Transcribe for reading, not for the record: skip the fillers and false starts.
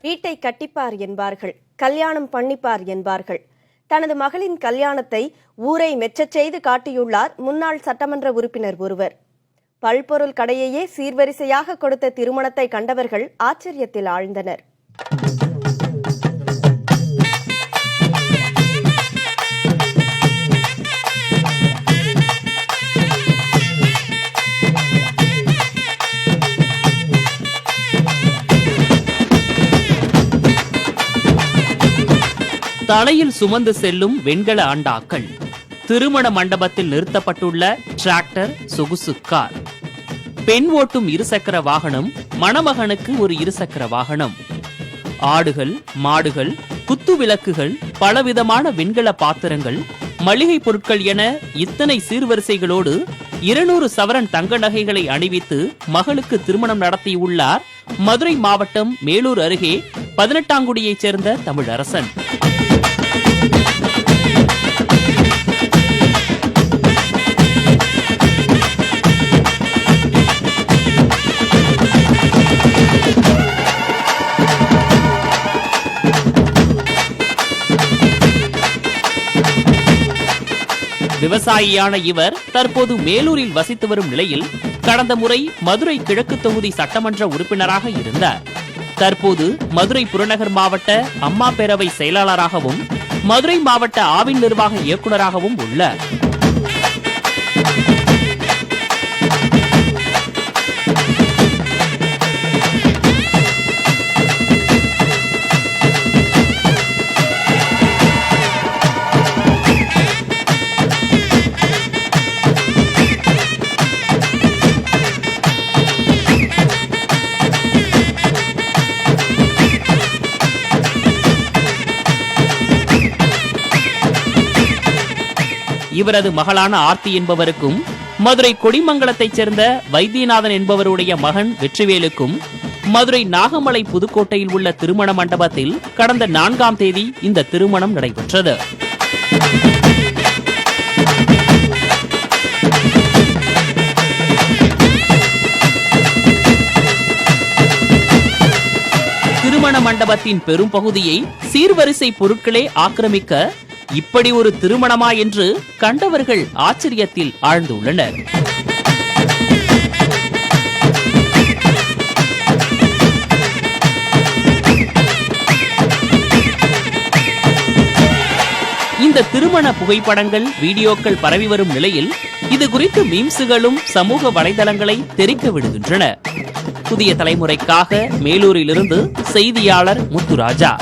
வீட்டை கட்டிப்பார் என்பார்கள், கல்யாணம் பண்ணிப்பார் என்பார்கள். தனது மகளின் கல்யாணத்தை ஊரை மெச்சச் செய்து காட்டியுள்ளார் முன்னாள் சட்டமன்ற உறுப்பினர் ஒருவர். பல்பொருள் கடையையே சீர்வரிசையாக கொடுத்த திருமணத்தை கண்டவர்கள் ஆச்சரியத்தில் ஆழ்ந்தனர். தலையில் சுமந்து செல்லும் வெண்கல ஆண்டாக்கள், திருமண மண்டபத்தில் நிறுத்தப்பட்டுள்ள டிராக்டர், சொகுசு கார், பெண் ஓட்டும் இருசக்கர வாகனம், மணமகனுக்கு ஒரு இருசக்கர வாகனம், ஆடுகள், மாடுகள், குத்து விளக்குகள், பலவிதமான வெண்கல பாத்திரங்கள், மளிகை பொருட்கள் என இத்தனை சீர்வரிசைகளோடு 200 சவரன் தங்க நகைகளை அணிவித்து மகளுக்கு திருமணம் நடத்தியுள்ளார் மதுரை மாவட்டம் மேலூர் அருகே 18ஆங்குடியைச் சேர்ந்த தமிழரசன். விவசாயியான இவர் தற்போது மேலூரில் வசித்து வரும் நிலையில் கடந்த முறை மதுரை கிழக்கு தொகுதி சட்டமன்ற உறுப்பினராக இருந்தார். தற்போது மதுரை புறநகர் மாவட்ட அம்மா பேரவை செயலாளராகவும் மதுரை மாவட்ட ஆவின் நிர்வாக இயக்குநராகவும் உள்ளார். இவரது மகளான ஆர்த்தி என்பவருக்கும் மதுரை கொடிமங்கலத்தைச் சேர்ந்த வைத்தியநாதன் என்பவருடைய மகன் வெற்றிவேலுக்கும் மதுரை நாகமலை புதுக்கோட்டையில் உள்ள திருமண மண்டபத்தில் கடந்த 4ஆம் தேதி இந்த திருமணம் நடைபெற்றது. திருமண மண்டபத்தின் பெரும் பகுதியை சீர்வரிசை பொருட்களே ஆக்கிரமிக்க இப்படி ஒரு திருமணமா என்று கண்டவர்கள் ஆச்சரியத்தில் ஆழ்ந்துள்ளனர். இந்த திருமண புகைப்படங்கள், வீடியோக்கள் பரவி வரும் நிலையில் இது குறித்து மீம்ஸுகளும் சமூக வலைதளங்களை தெறிக்க விடுகின்றன. புதிய தலைமுறைக்காக மேலூரிலிருந்து செய்தியாளர் முத்துராஜா.